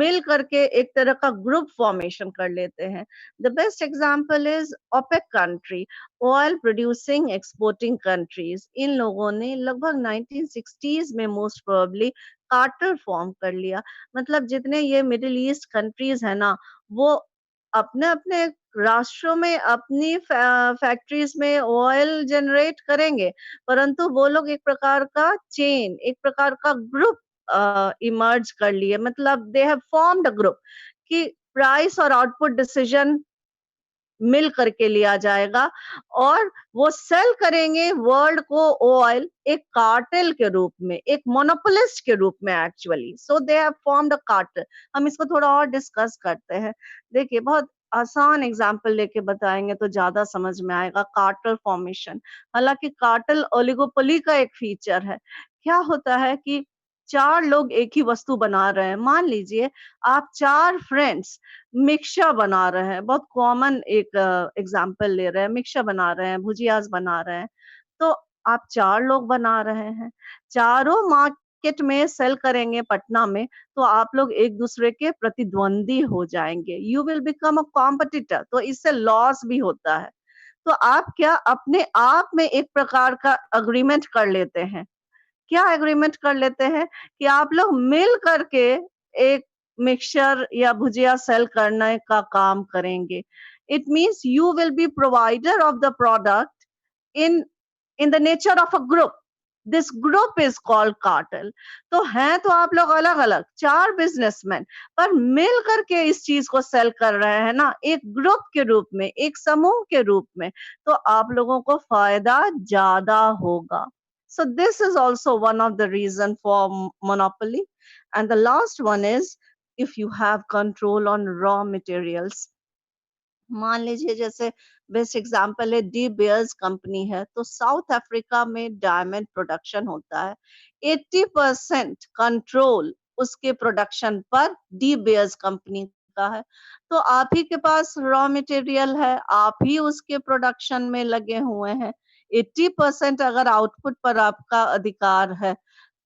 मिल करके एक तरह का ग्रुप फॉर्मेशन कर लेते हैं। The best example is OPEC country, oil producing exporting countries. इन लोगों ने लगभग 1960s में मोस्ट प्रोबेबली कार्टेल फॉर्म कर लिया। मतलब जितने ये मिडिल ईस्ट कंट्रीज है ना, वो अपने अपने राष्ट्रों में अपनी फैक्ट्रीज में ऑयल जनरेट करेंगे, परंतु वो लोग एक प्रकार का चेन, एक प्रकार का ग्रुप इमर्ज कर लिए। मतलब they have formed a group कि प्राइस और आउटपुट डिसीजन मिल करके लिया जाएगा और वो सेल करेंगे वर्ल्ड को ऑयल एक कार्टेल के रूप में, एक मोनोपोलिस्ट के रूप में actually. So they have formed a cartel. हम इसको थोड़ा और डिस्कस करते हैं। देखिए, बहुत आसान एग्जांपल लेके बताएंगे तो ज्यादा समझ में आएगा। कार्टेल फॉर्मेशन, हालांकि कार्टेल ओलिगोपोली का एक फीचर है। क्या होता है कि चार लोग एक ही वस्तु बना रहे हैं। मान लीजिए आप चार फ्रेंड्स मिक्सचर बना रहे हैं, बहुत कॉमन एक एग्जांपल ले रहे हैं, मिक्सचर बना रहे हैं, भुजियास बना रहे हैं। तो आप चार लोग बना रहे हैं, चारों मार्केट में सेल करेंगे पटना में, तो आप लोग एक दूसरे के प्रतिद्वंदी हो जाएंगे। You will become a competitor. तो इससे लॉस भी होता है। तो आप क्या अपने आप में एक प्रकार का अग्रीमेंट कर लेते हैं। क्या एग्रीमेंट कर लेते हैं कि आप लोग मिल करके एक मिक्सचर या भुजिया सेल करने का काम करेंगे। It means you will be provider of the product in in the nature of a group. This group is called cartel. तो हैं तो आप लोग अलग अलग चार बिजनेसमैन, पर मिल करके इस चीज को सेल कर रहे हैं ना, एक ग्रुप के रूप में, एक समूह के रूप में, तो आप लोगों को फायदा ज्यादा होगा। So this is also one of the reason for monopoly. And the last one is if you have control on raw materials. मान लीजिए जैसे बेस्ट एग्जांपल है डी बेयर्स कंपनी है, तो साउथ अफ्रीका में डायमंड प्रोडक्शन होता है। 80% control उसके प्रोडक्शन पर डी बेयर्स कंपनी का है। तो आप ही के पास रॉ मटेरियल है, आप ही उसके प्रोडक्शन में लगे हुए हैं। 80% अगर आउटपुट पर आपका अधिकार है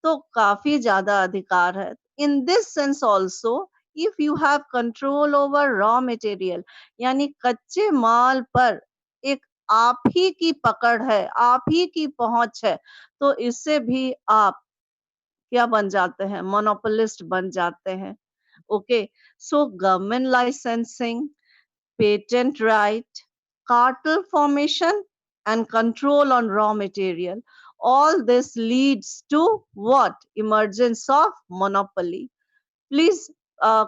तो काफी ज्यादा अधिकार है। In this sense also, if you have control over raw material, यानी कच्चे माल पर एक आप ही की पकड़ है, आप ही की पहुंच है, तो इससे भी आप क्या बन जाते हैं, मोनोपोलिस्ट बन जाते हैं। Okay, so government licensing, patent right, cartel formation, and control on raw material. All this leads to what? Emergence of monopoly. Please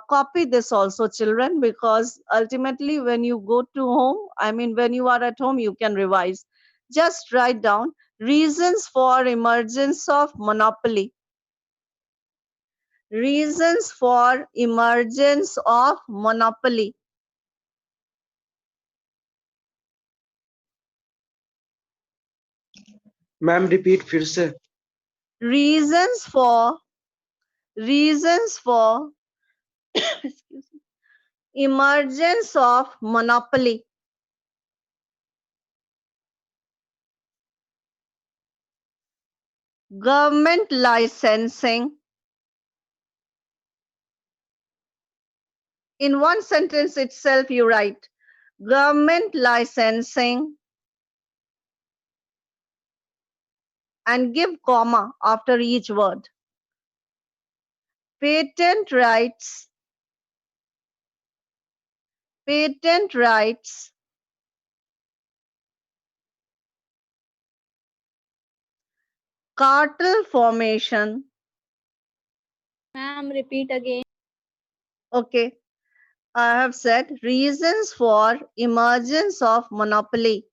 copy this also, children, because ultimately when you go to home, I mean, when you are at home, you can revise. Just write down reasons for emergence of monopoly. Reasons for emergence of monopoly. Ma'am repeat फिर से। Reasons for excuse me, emergence of monopoly. Government licensing. In one sentence itself, you write government licensing and give comma after each word. Patent rights. Patent rights. Cartel formation. Ma'am, repeat again. Okay, I have said reasons for emergence of monopoly.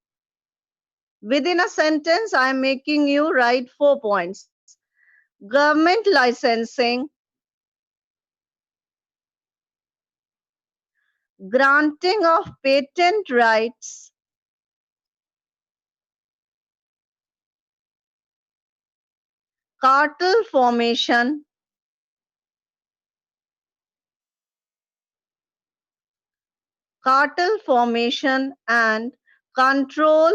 Within a sentence, I am making you write 4 points. Government licensing, granting of patent rights, cartel formation, and control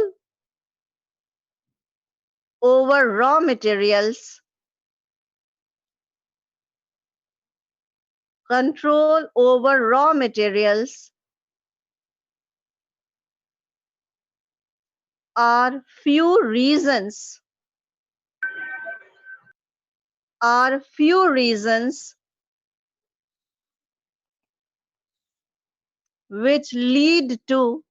over raw materials. control over raw materials are few reasons which lead to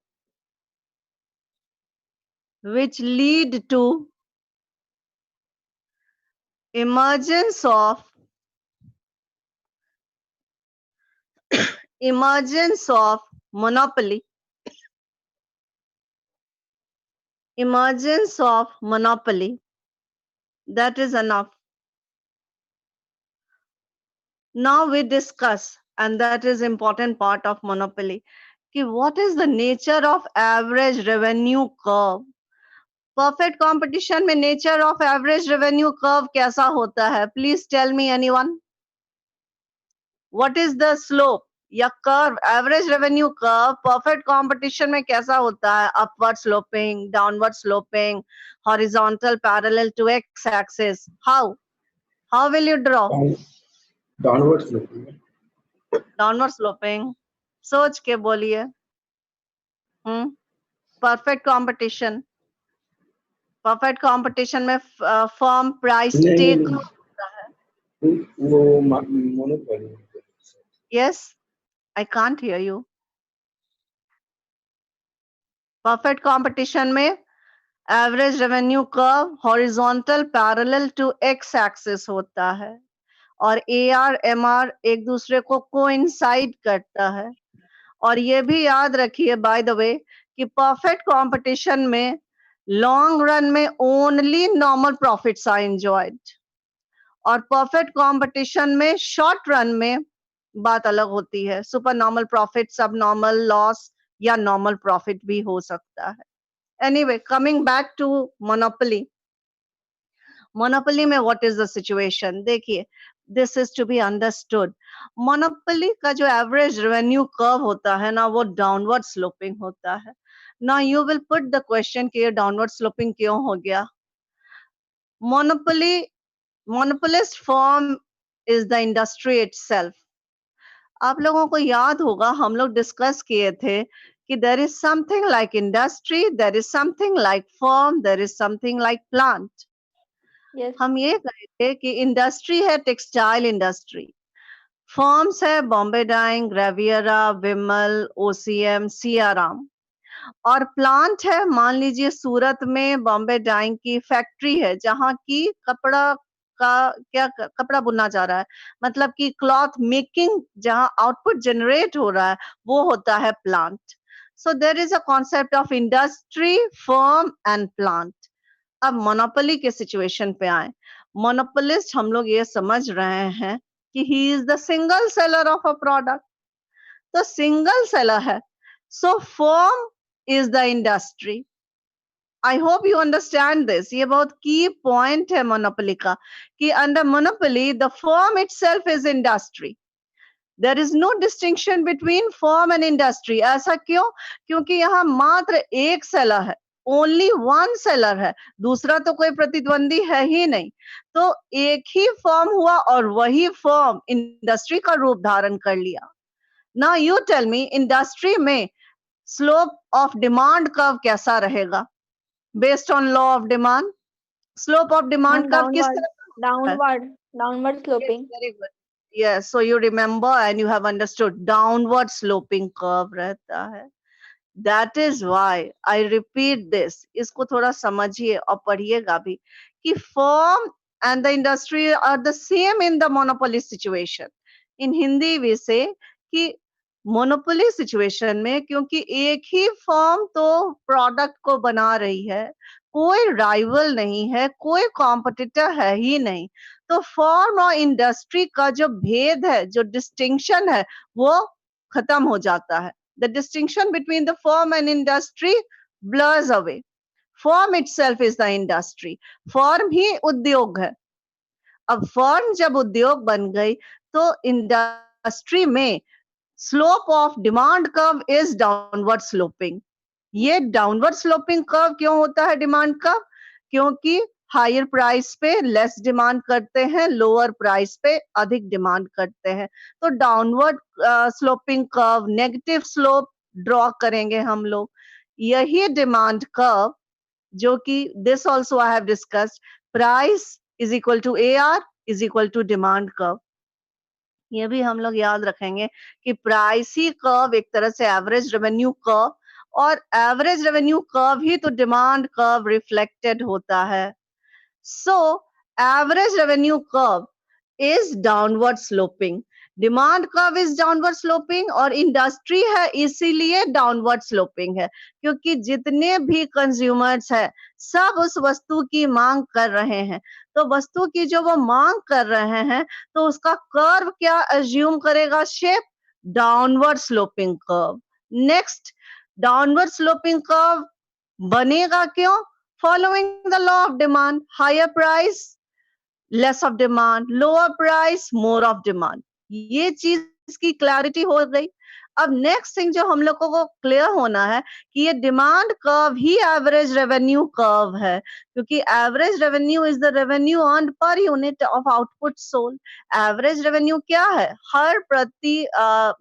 emergence of monopoly. That is enough. Now we discuss, and that is important part of monopoly, कि what is the nature of average revenue curve. Perfect competition में nature of average revenue curve कैसा होता है? Please tell me anyone. What is the slope या curve, average revenue curve perfect competition में कैसा होता है? Upward sloping, downward sloping, horizontal parallel to x axis. How will you draw? Downward sloping. Downward sloping. सोच के बोलिए. Perfect competition में firm price take होता है. वो monopoly. Yes, I can't hear you. Perfect competition में average revenue curve horizontal parallel to X axis होता है और AR-MR एक दूसरे को कोइंसाइड करता है. और ये भी याद रखिए बाय द वे कि परफेक्ट कंपटीशन में लॉन्ग रन में only normal profits are enjoyed और परफेक्ट कंपटीशन में शॉर्ट रन में बात अलग होती है. Super normal profit, sub normal loss या नॉर्मल प्रॉफिट भी हो सकता है. Anyway, coming back to monopoly. Monopoly में what is the situation? देखिए, this is to be understood. Monopoly का जो average revenue curve होता है ना, वो downward sloping होता है. Now you will put the question कि ये downward sloping क्यों हो गया? Monopolist form is the industry itself. आप लोगों को याद होगा हम लोग डिस्कस किए थे कि there is something like industry, there is something like firm, there is something like plant. Yes. हम ये कहे थे कि इंडस्ट्री है टेक्सटाइल इंडस्ट्री, फर्म्स है बॉम्बे डाइंग, ग्रेवियरा, विमल, OCM, सियाराम, और प्लांट है मान लीजिए सूरत में बॉम्बे डाइंग की फैक्ट्री है जहाँ की कपड़ा बुना जा रहा है, मतलब कि क्लॉथ मेकिंग जहाँ आउटपुट जनरेट हो रहा है वो होता है plant. So there is a concept of industry, firm and plant. अब मोनोपोली के सिचुएशन पे आए. मोनोपोलिस्ट हम लोग ये समझ रहे हैं कि he is the single seller of a product. तो सिंगल सेलर है, so firm is the industry. I hope you understand this. ये बहुत की पॉइंट है मोनोपोली का कि under monopoly the firm itself is industry. There is no distinction between firm and industry. ऐसा क्यों? क्योंकि यहाँ मात्र एक सेलर है, ओनली वन सेलर है, दूसरा तो कोई प्रतिद्वंदी है ही नहीं. तो एक ही फर्म हुआ और वही फर्म इंडस्ट्री का रूप धारण कर लिया. Now you tell me, industry में स्लोप ऑफ डिमांड कर्व कैसा रहेगा? Based on law of demand, slope of demand curve किस तरह का होता है? Downward sloping. Yes, very good. Yes, so you remember and you have understood downward sloping curve रहता है. That is why I repeat this. इसको थोड़ा समझिए और पढ़िएगा भी कि firm and the industry are the same in the monopoly situation. In Hindi we say कि मोनोपोली सिचुएशन में क्योंकि एक ही फर्म तो प्रोडक्ट को बना रही है, कोई राइवल नहीं है, कोई कॉम्पिटिटर है ही नहीं, तो फर्म और इंडस्ट्री का जो भेद है, जो डिस्टिंक्शन है, वो खत्म हो जाता है. The distinction between the firm and industry blurs away. Firm itself is the industry. Firm ही उद्योग है. अब फर्म जब उद्योग बन गई तो इंडस्ट्री में slope of demand curve is downward sloping. ये डाउनवर्ड स्लोपिंग कर्व क्यों होता है डिमांड कर्व? क्योंकि हायर प्राइस पे लेस डिमांड करते हैं, लोअर प्राइस पे अधिक डिमांड करते हैं। तो downward sloping curve, negative slope draw करेंगे हम लोग। यही डिमांड कर्व जो कि this also I have discussed, price is equal to AR is equal to demand curve. ये भी हम लोग याद रखेंगे कि प्राइस ही कर्व एक तरह से एवरेज रेवेन्यू कर्व, और एवरेज रेवेन्यू कर्व ही तो डिमांड कर्व रिफ्लेक्टेड होता है। So, average revenue curve is downward sloping. Demand curve is downward sloping, और इंडस्ट्री है इसीलिए डाउनवर्ड स्लोपिंग है, क्योंकि जितने भी कंज्यूमर्स है सब उस वस्तु की मांग कर रहे हैं। तो वस्तु की जो वो मांग कर रहे हैं, तो उसका कर्व क्या अज्यूम करेगा? Shape downward sloping curve. Next, downward sloping curve बनेगा क्यों? Following the law of demand, higher price, less of demand, lower price, more of demand. ये चीज की क्लैरिटी हो गई। अब नेक्स्ट थिंग जो हम लोगों को क्लियर होना है कि ये डिमांड कर्व ही एवरेज रेवेन्यू कर्व है, क्योंकि average revenue is the revenue earned per unit of output sold. Average revenue क्या है? हर प्रति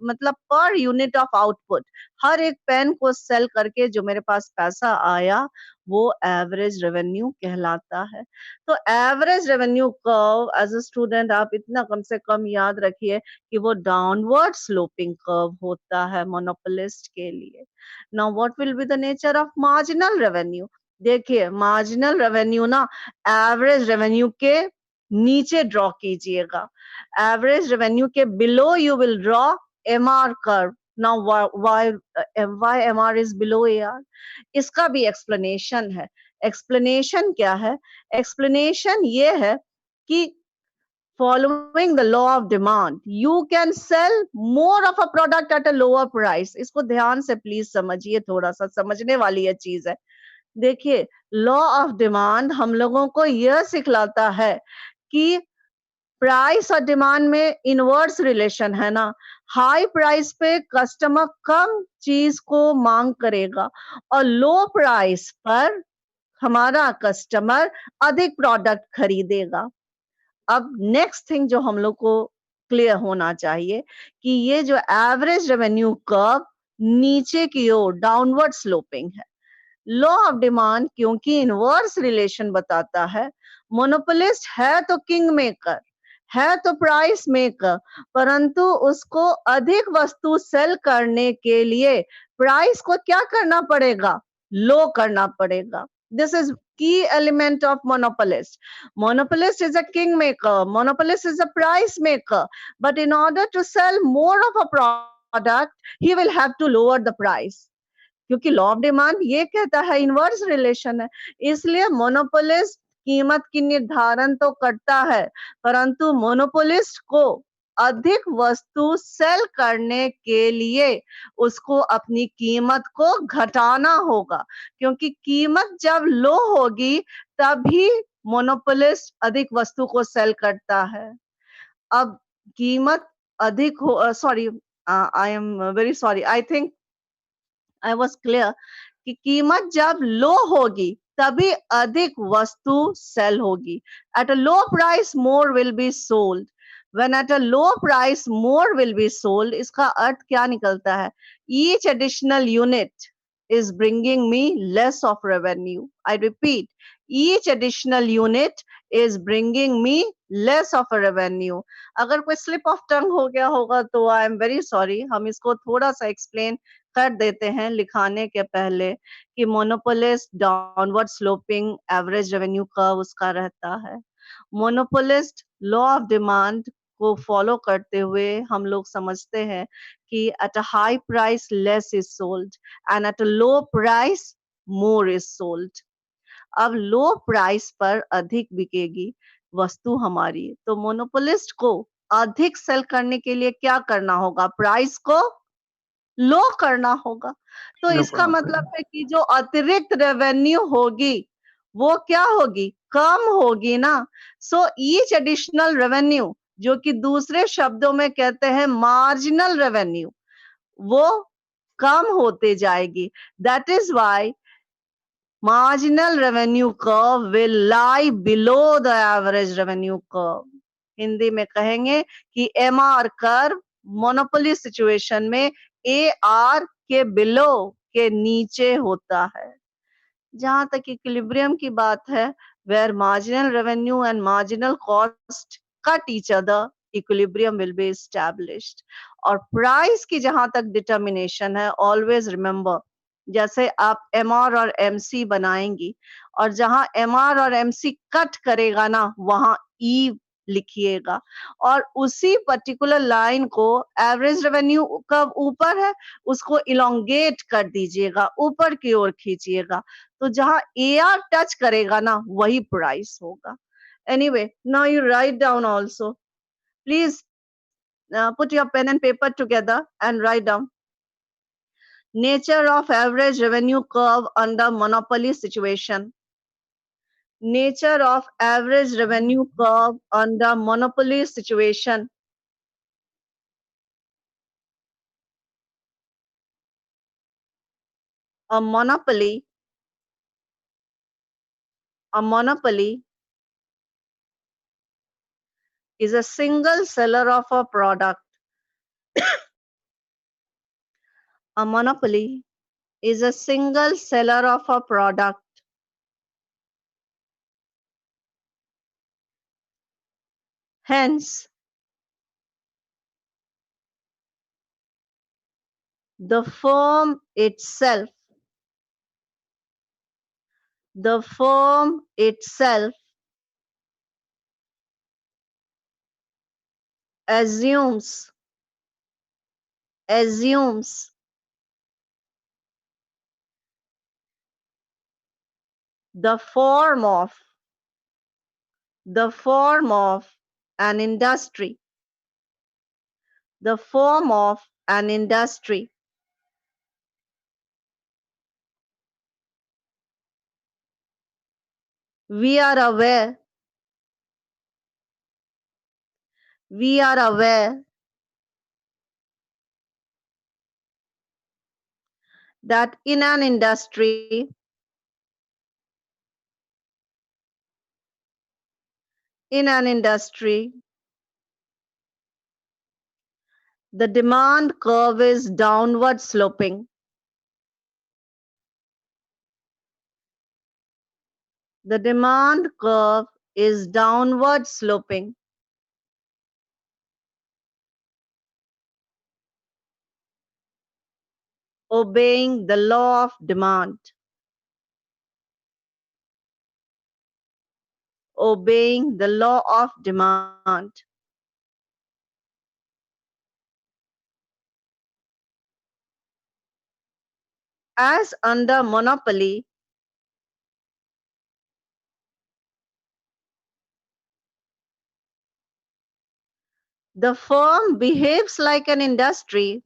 मतलब पर यूनिट ऑफ आउटपुट, हर एक पेन को सेल करके जो मेरे पास पैसा आया, वो एवरेज रेवेन्यू कहलाता है। तो average revenue curve as a student आप इतना कम से कम याद रखिए कि वो डाउनवर्ड स्लोपिंग कर्व होता है मोनोपोलिस्ट के लिए। Now what will be the nature of marginal revenue? देखिए, मार्जिनल रेवेन्यू ना एवरेज रेवेन्यू के नीचे ड्रॉ कीजिएगा। एवरेज रेवेन्यू के below you will draw MR curve. Now why MR is below AR? इसका भी एक्सप्लेनेशन है। एक्सप्लेनेशन क्या है? एक्सप्लेनेशन ये है कि following the law of demand, you can sell more of a product at a lower price. इसको ध्यान से प्लीज समझिए, थोड़ा सा समझने वाली ये चीज है। देखिए, लॉ ऑफ डिमांड हम लोगों को यह सिखलाता है कि प्राइस और डिमांड में इनवर्स रिलेशन है ना। हाई प्राइस पे कस्टमर कम चीज को मांग करेगा, और लो प्राइस पर हमारा कस्टमर अधिक प्रोडक्ट खरीदेगा। अब नेक्स्ट थिंग जो हम लोग को क्लियर होना चाहिए कि ये जो एवरेज रेवेन्यू कर्व नीचे की ओर डाउनवर्ड स्लोपिंग है। लॉ ऑफ डिमांड क्योंकि इनवर्स रिलेशन बताता है, मोनोपोलिस्ट है तो किंग मेकर, है तो प्राइस मेकर, परंतु उसको अधिक वस्तु सेल करने के लिए प्राइस को क्या करना पड़ेगा? लो करना पड़ेगा। This is key element of monopolist. Monopolist is a kingmaker. Monopolist is a price maker. But in order to sell more of a product, he will have to lower the price. क्योंकि law of demand ये कहता है inverse relation है, इसलिए monopolist कीमत की निर्धारण तो करता है, परंतु मोनोपोलिस्ट को अधिक वस्तु सेल करने के लिए उसको अपनी कीमत को घटाना होगा, क्योंकि कीमत जब लो होगी तभी मोनोपोलिस्ट अधिक वस्तु को सेल करता है। अब कीमत अधिक हो, sorry, I am very sorry, I think I was clear कि कीमत जब लो होगी तभी अधिक वस्तु सेल होगी। At a low price more will be sold. When at a low price more will be sold, इसका अर्थ क्या निकलता है? Each additional unit is bringing me less of revenue. I repeat, each additional unit is bringing me less of a revenue. अगर कोई slip of tongue हो गया होगा तो I am very sorry, हम इसको थोड़ा सा explain कर देते हैं लिखाने के पहले कि monopolist downward sloping average revenue curve उसका रहता है। मोनोपोलिस्ट लॉ ऑफ डिमांड को फॉलो करते हुए हम लोग समझते हैं कि at a high price less is sold and at a low price more is sold. अब लो प्राइस पर अधिक बिकेगी वस्तु हमारी, तो मोनोपोलिस्ट को अधिक सेल करने के लिए क्या करना होगा? प्राइस को लो करना होगा। तो इसका मतलब है कि जो अतिरिक्त रेवेन्यू होगी वो क्या होगी? कम होगी ना। सो ईच एडिशनल रेवेन्यू, जो कि दूसरे शब्दों में कहते हैं मार्जिनल रेवेन्यू, वो कम होते जाएगी। That is why marginal revenue curve will lie below the average revenue curve. Hindi में कहेंगे कि MR कर्व मोनोपोली सिचुएशन में AR के बिलो के नीचे होता है. जहां तक इक्विलिब्रियम की बात है, where marginal revenue and marginal cost cut each other, equilibrium will be established. और प्राइस की जहां तक डिटर्मिनेशन है, ऑलवेज रिमेंबर, जैसे आप MR और MC बनाएंगी और जहां MR और MC कट करेगा ना, वहां E लिखिएगा और उसी पर्टिकुलर लाइन को एवरेज रेवेन्यू कब ऊपर है उसको इलोंगेट कर दीजिएगा, ऊपर की ओर खींचिएगा, तो जहां AR टच करेगा ना वही प्राइस होगा. Anyway, now you write down also. Please put your pen and paper together and write down. Nature of average revenue curve under monopoly situation. Nature of average revenue curve under monopoly situation. A monopoly is a single seller of a product. A monopoly is a single seller of a product. Hence, the firm itself assumes the form of an industry. We are aware that in an industry, the demand curve is downward sloping. The demand curve is downward sloping. Obeying the law of demand. Obeying the law of demand. As under monopoly, the firm behaves like an industry.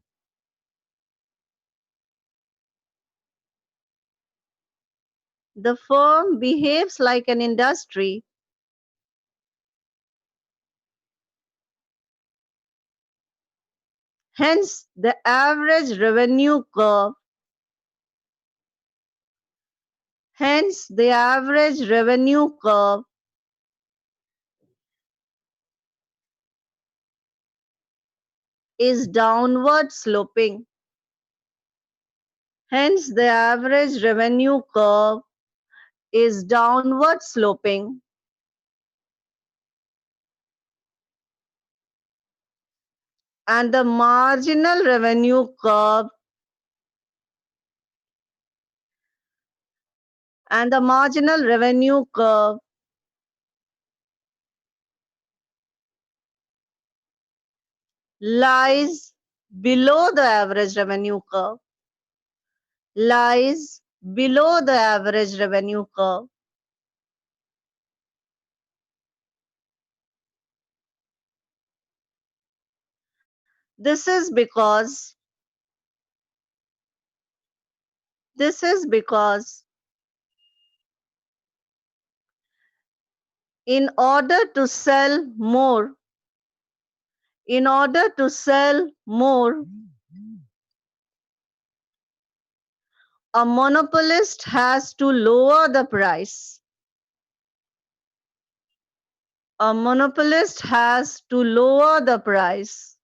The firm behaves like an industry. Hence, the average revenue curve is downward sloping. Hence, the average revenue curve is downward sloping. And the marginal revenue curve lies below the average revenue curve. This is because in order to sell more, A monopolist has to lower the price. A monopolist has to lower the price.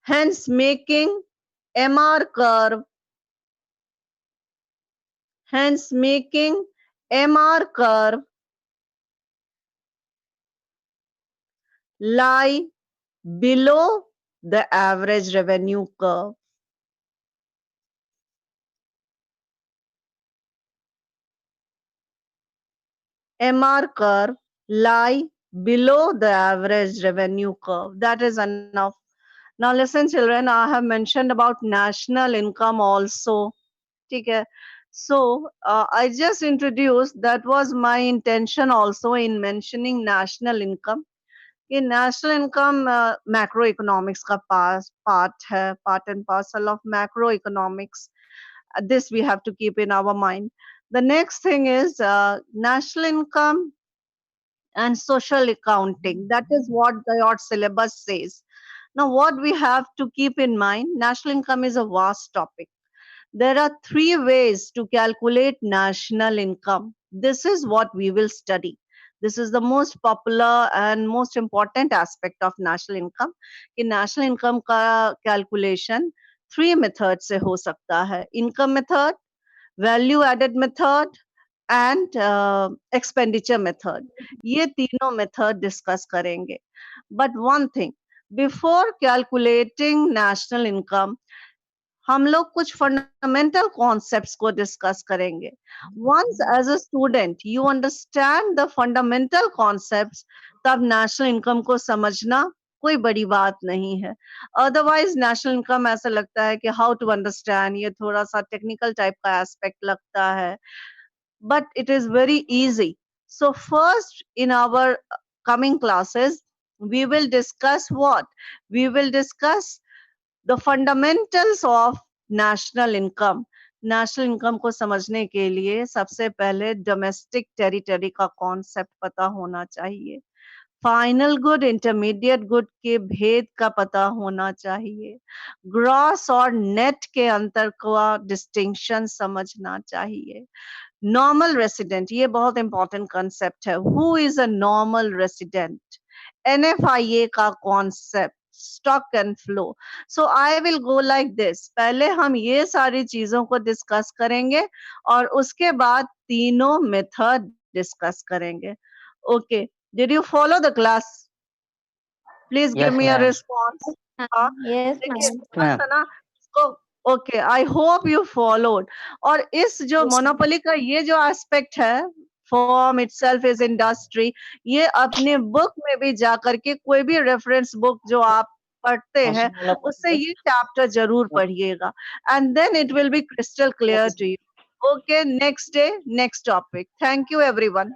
Hence making MR curve. Hence making MR curve lie below the average revenue curve. MR curve lie below the average revenue curve. That is enough. Now listen children, I have mentioned about national income also. Okay. So I just introduced, that was my intention also in mentioning national income. ये national income macroeconomics का part है, part and parcel of macroeconomics. This we have to keep in our mind. The next thing is national income and social accounting. That is what your syllabus says. Now, what we have to keep in mind, national income is a vast topic. There are three ways to calculate national income. This is what we will study. This is the most popular and most important aspect of national income. कि national income का calculation three methods से हो सकता है. Income method, value added method and expenditure method. ये तीनों method discuss करेंगे. But one thing, before calculating national income, हम लोग कुछ फंडामेंटल कॉन्सेप्ट्स को डिस्कस करेंगे. Once as a student you understand the fundamental concepts, तब नेशनल इनकम को समझना कोई बड़ी बात नहीं है. अदरवाइज नेशनल इनकम ऐसा लगता है कि हाउ टू अंडरस्टैंड, ये थोड़ा सा टेक्निकल टाइप का एस्पेक्ट लगता है, but it is very easy. So first in our coming classes, we will discuss what? We will discuss the fundamentals of national income. National income को समझने के लिए सबसे पहले डोमेस्टिक टेरिटरी का कॉन्सेप्ट पता होना चाहिए. फाइनल गुड, इंटरमीडिएट गुड के भेद का पता होना चाहिए. ग्रॉस और नेट के अंतर का डिस्टिंक्शन समझना चाहिए. नॉर्मल रेसिडेंट, ये बहुत इंपॉर्टेंट कंसेप्ट है. Who is a normal resident? NFIA का concept, stock and flow. So I will go like this. पहले हम ये सारी चीजों को डिस्कस करेंगे और उसके बाद तीनों मेथड डिस्कस करेंगे. Okay, did you follow the class? Please give Yes, me a ma'am. Response. हाँ, Yes, देखिए ma'am. थोड़ा सा ना इसको. Okay, I hope you followed. और इस जो मोनोपोली का ये जो एस्पेक्ट है, फॉर्म इटसेल्फ इज इंडस्ट्री, ये अपने बुक में भी जा करके कोई भी रेफरेंस बुक जो आप पढ़ते हैं उससे ये चैप्टर जरूर पढ़िएगा, and then it will be crystal clear to you. Okay, next day next topic. Thank you everyone.